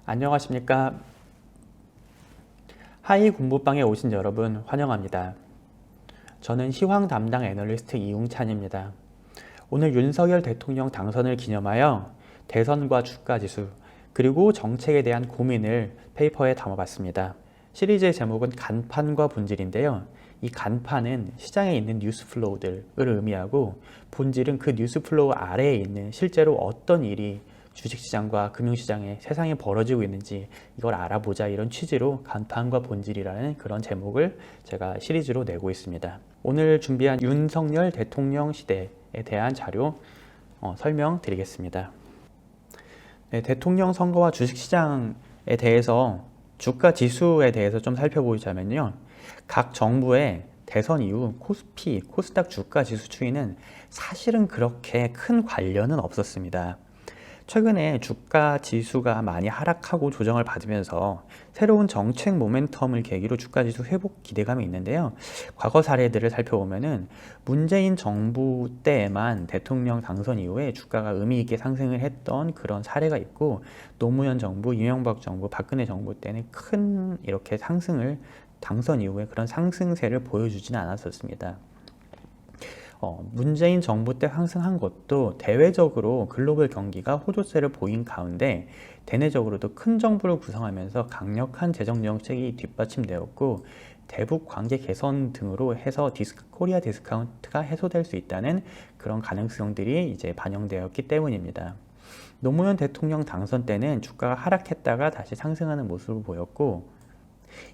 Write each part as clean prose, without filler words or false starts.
안녕하십니까. 하이 공부방에 오신 여러분 환영합니다. 저는 시황 담당 애널리스트 이웅찬입니다. 오늘 윤석열 대통령 당선을 기념하여 대선과 주가지수 그리고 정책에 대한 고민을 페이퍼에 담아봤습니다. 시리즈의 제목은 간판과 본질인데요. 이 간판은 시장에 있는 뉴스플로우들을 의미하고 본질은 그 뉴스플로우 아래에 있는 실제로 어떤 일이 주식시장과 금융시장에 세상에 벌어지고 있는지 이걸 알아보자, 이런 취지로 간판과 본질이라는 그런 제목을 제가 시리즈로 내고 있습니다. 오늘 준비한 윤석열 대통령 시대에 대한 자료 설명드리겠습니다. 네, 대통령 선거와 주식시장에 대해서 주가 지수에 대해서 좀 살펴보자면요. 각 정부의 대선 이후 코스피, 코스닥 주가 지수 추이는 사실은 그렇게 큰 관련은 없었습니다. 최근에 주가 지수가 많이 하락하고 조정을 받으면서 새로운 정책 모멘텀을 계기로 주가 지수 회복 기대감이 있는데요. 과거 사례들을 살펴보면은 문재인 정부 때에만 대통령 당선 이후에 주가가 의미 있게 상승을 했던 그런 사례가 있고, 노무현 정부, 이명박 정부, 박근혜 정부 때는 큰 이렇게 상승을 당선 이후에 그런 상승세를 보여주지는 않았었습니다. 문재인 정부 때 상승한 것도 대외적으로 글로벌 경기가 호조세를 보인 가운데 대내적으로도 큰 정부를 구성하면서 강력한 재정 정책이 뒷받침되었고, 대북 관계 개선 등으로 해서 코리아 디스카운트가 해소될 수 있다는 그런 가능성들이 이제 반영되었기 때문입니다. 노무현 대통령 당선 때는 주가가 하락했다가 다시 상승하는 모습을 보였고,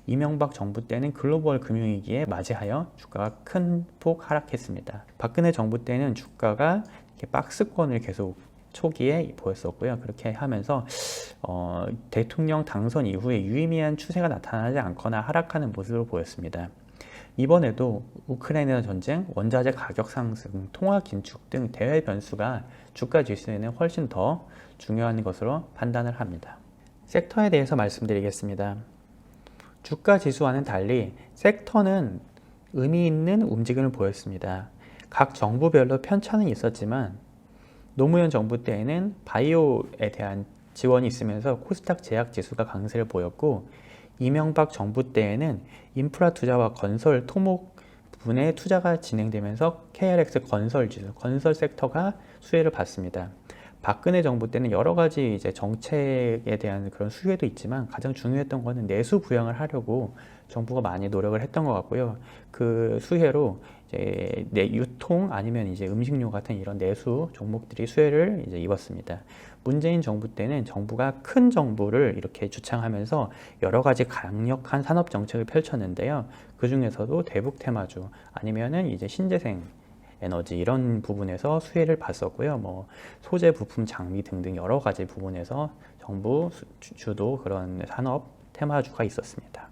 이명박 정부 때는 글로벌 금융위기에 맞이하여 주가가 큰 폭 하락했습니다. 박근혜 정부 때는 주가가 이렇게 박스권을 계속 초기에 보였었고요. 그렇게 하면서 대통령 당선 이후에 유의미한 추세가 나타나지 않거나 하락하는 모습을 보였습니다. 이번에도 우크라이나 전쟁, 원자재 가격 상승, 통화 긴축 등 대외 변수가 주가 지수에는 훨씬 더 중요한 것으로 판단을 합니다. 섹터에 대해서 말씀드리겠습니다. 주가 지수와는 달리 섹터는 의미 있는 움직임을 보였습니다. 각 정부별로 편차는 있었지만 노무현 정부 때에는 바이오에 대한 지원이 있으면서 코스닥 제약 지수가 강세를 보였고, 이명박 정부 때에는 인프라 투자와 건설, 토목 부분에 투자가 진행되면서 KRX 건설 지수, 건설 섹터가 수혜를 받습니다. 박근혜 정부 때는 여러 가지 이제 정책에 대한 그런 수혜도 있지만 가장 중요했던 거는 내수 부양을 하려고 정부가 많이 노력을 했던 것 같고요. 그 수혜로 이제 유통 아니면 이제 음식료 같은 이런 내수 종목들이 수혜를 이제 입었습니다. 문재인 정부 때는 정부가 큰 정부를 이렇게 주창하면서 여러 가지 강력한 산업 정책을 펼쳤는데요. 그 중에서도 대북 테마주 아니면은 이제 신재생 에너지 이런 부분에서 수혜를 봤었고요. 소재, 부품, 장비 등등 여러 가지 부분에서 정부 주도 그런 산업 테마주가 있었습니다.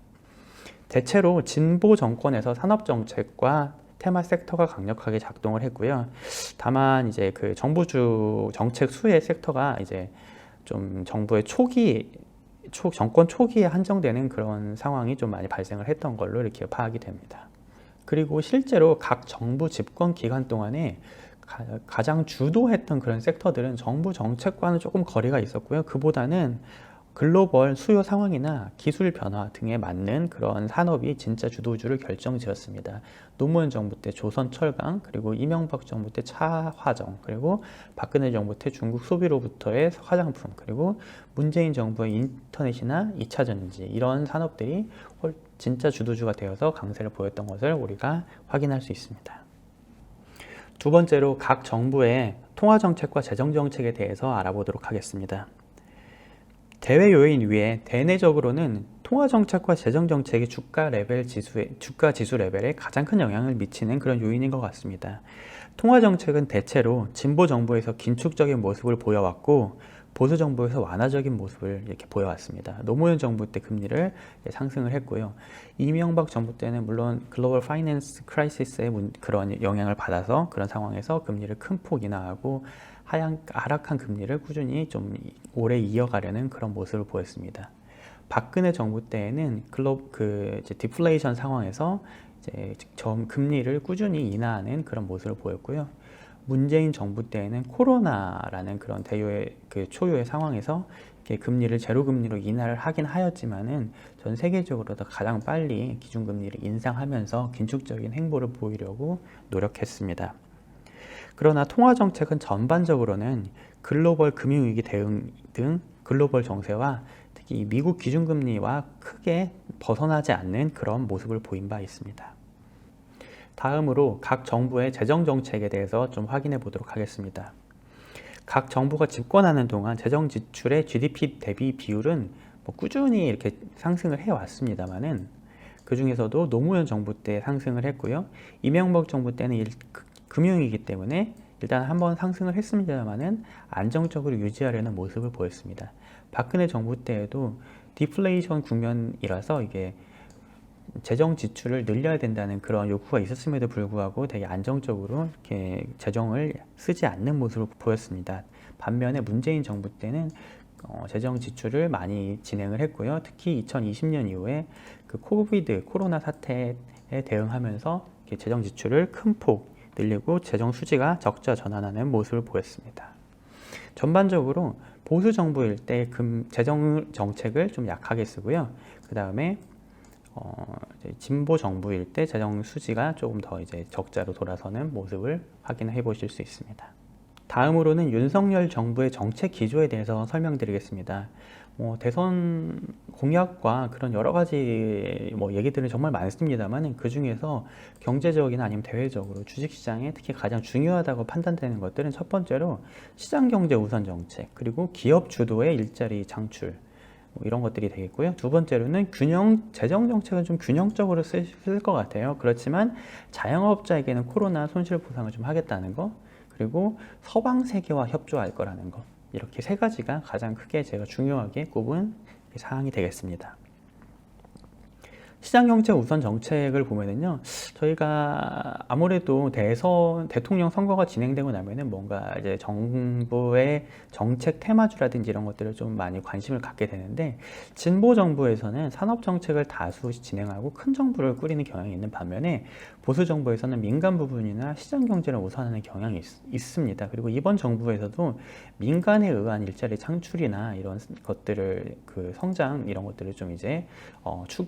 대체로 진보 정권에서 산업 정책과 테마 섹터가 강력하게 작동을 했고요. 다만 이제 그 정부주 정책 수혜 섹터가 이제 좀 정부의 정권 초기에 한정되는 그런 상황이 좀 많이 발생을 했던 걸로 이렇게 파악이 됩니다. 그리고 실제로 각 정부 집권 기간 동안에 가장 주도했던 그런 섹터들은 정부 정책과는 조금 거리가 있었고요. 그보다는 글로벌 수요 상황이나 기술 변화 등에 맞는 그런 산업이 진짜 주도주를 결정지었습니다. 노무현 정부 때 조선철강, 그리고 이명박 정부 때 차화정, 그리고 박근혜 정부 때 중국 소비로부터의 화장품, 그리고 문재인 정부의 인터넷이나 2차 전지 이런 산업들이 진짜 주도주가 되어서 강세를 보였던 것을 우리가 확인할 수 있습니다. 두 번째로 각 정부의 통화정책과 재정정책에 대해서 알아보도록 하겠습니다. 대외 요인 위에 대내적으로는 통화정책과 재정정책이 주가 지수 레벨에 가장 큰 영향을 미치는 그런 요인인 것 같습니다. 통화정책은 대체로 진보 정부에서 긴축적인 모습을 보여왔고, 보수 정부에서 완화적인 모습을 이렇게 보여왔습니다. 노무현 정부 때 금리를 상승을 했고요. 이명박 정부 때는 물론 글로벌 파이낸스 크라이시스의 그런 영향을 받아서 그런 상황에서 금리를 큰 폭 인하하고 하락한 금리를 꾸준히 좀 오래 이어가려는 그런 모습을 보였습니다. 박근혜 정부 때에는 디플레이션 상황에서 이제 금리를 꾸준히 인하하는 그런 모습을 보였고요. 문재인 정부 때에는 코로나라는 그런 초유의 상황에서 이렇게 금리를 제로 금리로 인하를 하긴 하였지만은 전 세계적으로도 가장 빨리 기준금리를 인상하면서 긴축적인 행보를 보이려고 노력했습니다. 그러나 통화정책은 전반적으로는 글로벌 금융위기 대응 등 글로벌 정세와 특히 미국 기준금리와 크게 벗어나지 않는 그런 모습을 보인 바 있습니다. 다음으로 각 정부의 재정정책에 대해서 좀 확인해 보도록 하겠습니다. 각 정부가 집권하는 동안 재정 지출의 GDP 대비 비율은 꾸준히 이렇게 상승을 해왔습니다만은 그 중에서도 노무현 정부 때 상승을 했고요. 이명박 정부 때는 금융위기 때문에 일단 한번 상승을 했습니다만은 안정적으로 유지하려는 모습을 보였습니다. 박근혜 정부 때에도 디플레이션 국면이라서 이게 재정 지출을 늘려야 된다는 그런 요구가 있었음에도 불구하고 되게 안정적으로 이렇게 재정을 쓰지 않는 모습을 보였습니다. 반면에 문재인 정부 때는 재정 지출을 많이 진행을 했고요. 특히 2020년 이후에 그 코로나 사태에 대응하면서 재정 지출을 큰 폭 늘리고 재정 수지가 적자 전환하는 모습을 보였습니다. 전반적으로 보수 정부일 때 재정 정책을 좀 약하게 쓰고요. 그 다음에 진보 정부일 때 재정 수지가 조금 더 이제 적자로 돌아서는 모습을 확인해 보실 수 있습니다. 다음으로는 윤석열 정부의 정책 기조에 대해서 설명드리겠습니다. 대선 공약과 그런 여러 가지 얘기들은 정말 많습니다만 그 중에서 경제적이나 아니면 대외적으로 주식시장에 특히 가장 중요하다고 판단되는 것들은 첫 번째로 시장경제 우선 정책, 그리고 기업 주도의 일자리 창출, 이런 것들이 되겠고요. 두 번째로는 재정 정책은 좀 균형적으로 쓸 것 같아요. 그렇지만 자영업자에게는 코로나 손실 보상을 좀 하겠다는 거, 그리고 서방 세계와 협조할 거라는 거, 이렇게 세 가지가 가장 크게 제가 중요하게 꼽은 사항이 되겠습니다. 시장경제 우선 정책을 보면은요, 저희가 아무래도 대통령 선거가 진행되고 나면은 뭔가 이제 정부의 정책 테마주라든지 이런 것들을 좀 많이 관심을 갖게 되는데, 진보 정부에서는 산업 정책을 다수 진행하고 큰 정부를 꾸리는 경향이 있는 반면에 보수 정부에서는 민간 부분이나 시장 경제를 우선하는 경향이 있습니다. 그리고 이번 정부에서도 민간에 의한 일자리 창출이나 이런 것들을 성장 이런 것들을 좀 이제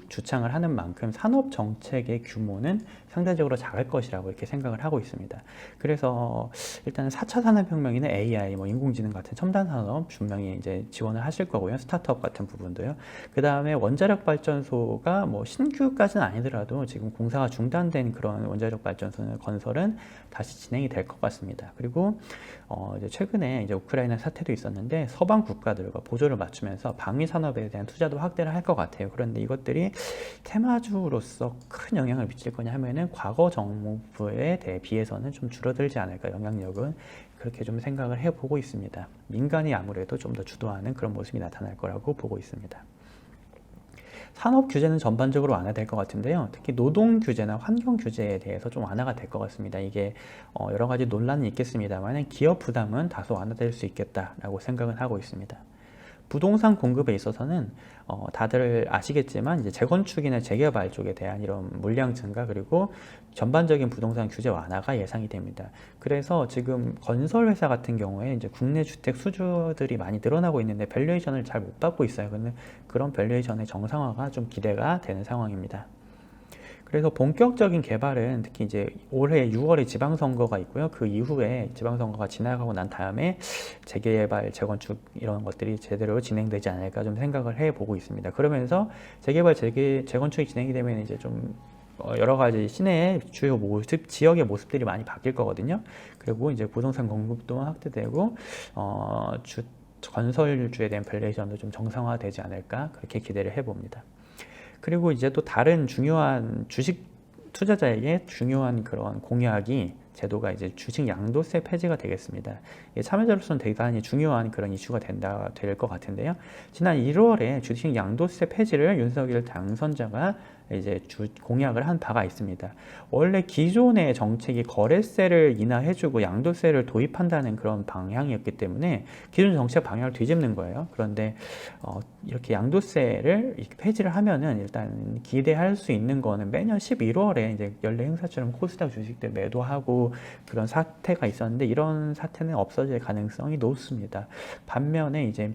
주창을 하는 만큼 산업 정책의 규모는 상대적으로 작을 것이라고 이렇게 생각을 하고 있습니다. 그래서 일단 4차 산업혁명이나 AI, 인공지능 같은 첨단 산업 분명히 이제 지원을 하실 거고요. 스타트업 같은 부분도요. 그 다음에 원자력 발전소가 신규까지는 아니더라도 지금 공사가 중단된 그런 원자력 발전소 건설은 다시 진행이 될 것 같습니다. 그리고 이제 최근에 이제 우크라이나 사태도 있었는데 서방 국가들과 보조를 맞추면서 방위 산업에 대한 투자도 확대를 할 것 같아요. 그런데 이것들이 테마주로서 큰 영향을 미칠 거냐 하면은 과거 정부에 비해서는 좀 줄어들지 않을까, 영향력은 그렇게 좀 생각을 해보고 있습니다. 민간이 아무래도 좀 더 주도하는 그런 모습이 나타날 거라고 보고 있습니다. 산업 규제는 전반적으로 완화될 것 같은데요. 특히 노동 규제나 환경 규제에 대해서 좀 완화가 될 것 같습니다. 이게 여러 가지 논란이 있겠습니다만 기업 부담은 다소 완화될 수 있겠다라고 생각을 하고 있습니다. 부동산 공급에 있어서는 다들 아시겠지만 이제 재건축이나 재개발 쪽에 대한 이런 물량 증가, 그리고 전반적인 부동산 규제 완화가 예상이 됩니다. 그래서 지금 건설 회사 같은 경우에 이제 국내 주택 수주들이 많이 늘어나고 있는데 밸류에이션을 잘 못 받고 있어요. 그런 밸류에이션의 정상화가 좀 기대가 되는 상황입니다. 그래서 본격적인 개발은 특히 이제 올해 6월에 지방선거가 있고요. 그 이후에 지방선거가 지나가고 난 다음에 재개발, 재건축 이런 것들이 제대로 진행되지 않을까 좀 생각을 해보고 있습니다. 그러면서 재개발, 재건축이 진행이 되면 이제 좀 여러 가지 시내의 주요 모습, 지역의 모습들이 많이 바뀔 거거든요. 그리고 이제 부동산 공급도 확대되고 건설주에 대한 밸류에이션도 좀 정상화되지 않을까 그렇게 기대를 해봅니다. 그리고 이제 또 다른 중요한 주식 투자자에게 중요한 그런 공약이 제도가 이제 주식 양도세 폐지가 되겠습니다. 참여자로서는 대단히 중요한 그런 이슈가 될 것 같은데요. 지난 1월에 주식 양도세 폐지를 윤석열 당선자가 이제 공약을 한 바가 있습니다. 원래 기존의 정책이 거래세를 인하해주고 양도세를 도입한다는 그런 방향이었기 때문에 기존 정책 방향을 뒤집는 거예요. 그런데 이렇게 양도세를 폐지를 하면은 일단 기대할 수 있는 거는 매년 11월에 이제 연례 행사처럼 코스닥 주식들 매도하고 그런 사태가 있었는데 이런 사태는 없어질 가능성이 높습니다. 반면에 이제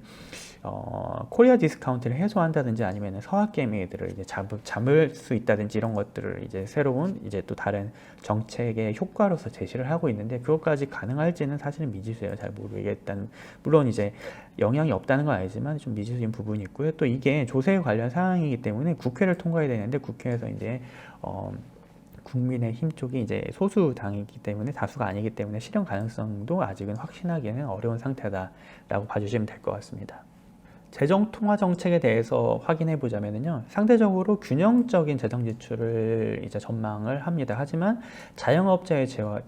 코리아 디스카운트를 해소한다든지 아니면 서학개미들을 이제 잡을 수 있다든지 이런 것들을 이제 새로운 이제 또 다른 정책의 효과로서 제시를 하고 있는데 그것까지 가능할지는 사실은 미지수예요. 잘 모르겠다는. 물론 이제 영향이 없다는 건 아니지만 좀 미지수인 부분이 있고요. 또 이게 조세 관련 사항이기 때문에 국회를 통과해야 되는데 국회에서 이제 국민의힘 쪽이 이제 소수당이기 때문에 다수가 아니기 때문에 실현 가능성도 아직은 확신하기는 어려운 상태다라고 봐주시면 될 것 같습니다. 재정 통화 정책에 대해서 확인해 보자면요, 상대적으로 균형적인 재정 지출을 이제 전망을 합니다. 하지만 자영업자에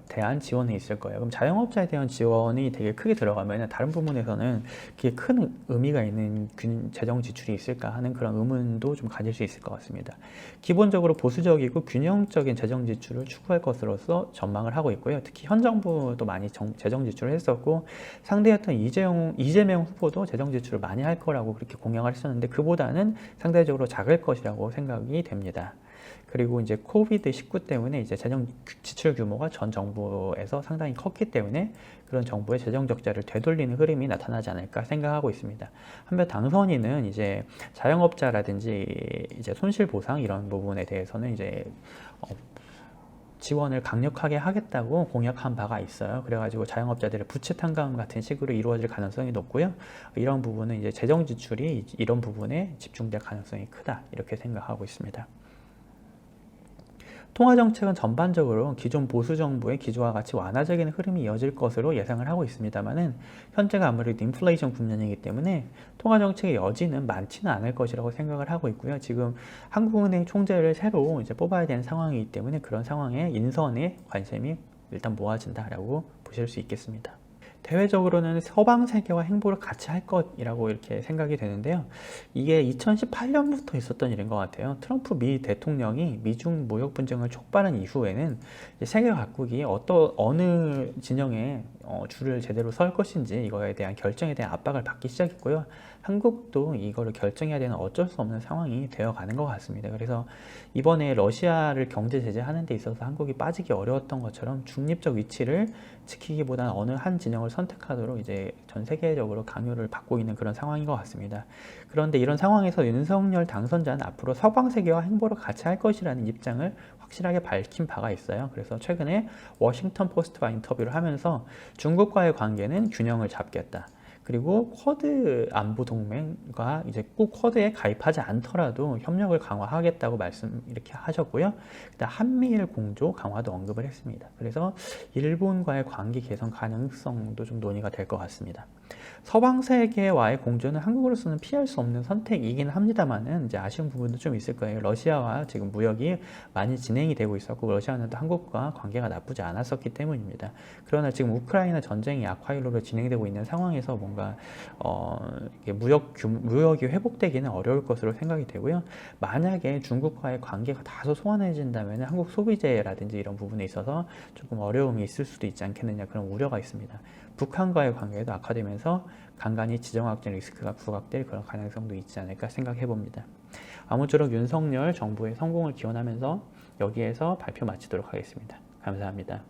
대한 지원이 있을 거예요. 그럼 자영업자에 대한 지원이 되게 크게 들어가면 다른 부분에서는 그게 큰 의미가 있는 재정 지출이 있을까 하는 그런 의문도 좀 가질 수 있을 것 같습니다. 기본적으로 보수적이고 균형적인 재정 지출을 추구할 것으로서 전망을 하고 있고요. 특히 현 정부도 많이 재정 지출을 했었고 상대였던 이재명 후보도 재정 지출을 많이 할 거라고 그렇게 공약을 했었는데 그보다는 상대적으로 작을 것이라고 생각이 됩니다. 그리고 이제 코비드-19 때문에 이제 재정 지출 규모가 전 정부에서 상당히 컸기 때문에 그런 정부의 재정 적자를 되돌리는 흐름이 나타나지 않을까 생각하고 있습니다. 한편 당선인은 이제 자영업자라든지 이제 손실 보상 이런 부분에 대해서는 이제 지원을 강력하게 하겠다고 공약한 바가 있어요. 그래가지고 자영업자들의 부채 탕감 같은 식으로 이루어질 가능성이 높고요. 이런 부분은 이제 재정 지출이 이런 부분에 집중될 가능성이 크다 이렇게 생각하고 있습니다. 통화정책은 전반적으로 기존 보수 정부의 기조와 같이 완화적인 흐름이 이어질 것으로 예상을 하고 있습니다만은 현재가 아무래도 인플레이션 국면이기 때문에 통화정책의 여지는 많지는 않을 것이라고 생각을 하고 있고요. 지금 한국은행 총재를 새로 이제 뽑아야 되는 상황이기 때문에 그런 상황에 인선에 관심이 일단 모아진다라고 보실 수 있겠습니다. 대외적으로는 서방 세계와 행보를 같이 할 것이라고 이렇게 생각이 되는데요. 이게 2018년부터 있었던 일인 것 같아요. 트럼프 미 대통령이 미중 무역 분쟁을 촉발한 이후에는 세계 각국이 어느 진영에 줄을 제대로 설 것인지 이거에 대한 결정에 대한 압박을 받기 시작했고요. 한국도 이거를 결정해야 되는 어쩔 수 없는 상황이 되어가는 것 같습니다. 그래서 이번에 러시아를 경제 제재하는 데 있어서 한국이 빠지기 어려웠던 것처럼 중립적 위치를 지키기보다는 어느 한 진영을 선택하도록 이제 전 세계적으로 강요를 받고 있는 그런 상황인 것 같습니다. 그런데 이런 상황에서 윤석열 당선자는 앞으로 서방 세계와 행보를 같이 할 것이라는 입장을 확실하게 밝힌 바가 있어요. 그래서 최근에 워싱턴 포스트와 인터뷰를 하면서 중국과의 관계는 균형을 잡겠다. 그리고 쿼드 안보 동맹과 이제 꼭 쿼드에 가입하지 않더라도 협력을 강화하겠다고 이렇게 하셨고요. 그다음 한미일 공조 강화도 언급을 했습니다. 그래서 일본과의 관계 개선 가능성도 좀 논의가 될 것 같습니다. 서방 세계와의 공조는 한국으로서는 피할 수 없는 선택이긴 합니다만은 이제 아쉬운 부분도 좀 있을 거예요. 러시아와 지금 무역이 많이 진행이 되고 있었고 러시아는 또 한국과 관계가 나쁘지 않았었기 때문입니다. 그러나 지금 우크라이나 전쟁이 악화일로로 진행되고 있는 상황에서 뭔가 무역이 회복되기는 어려울 것으로 생각이 되고요. 만약에 중국과의 관계가 다소 소원해진다면 한국 소비재라든지 이런 부분에 있어서 조금 어려움이 있을 수도 있지 않겠느냐 그런 우려가 있습니다. 북한과의 관계도 악화되면서 간간히 지정학적 리스크가 부각될 그런 가능성도 있지 않을까 생각해 봅니다. 아무쪼록 윤석열 정부의 성공을 기원하면서 여기에서 발표 마치도록 하겠습니다. 감사합니다.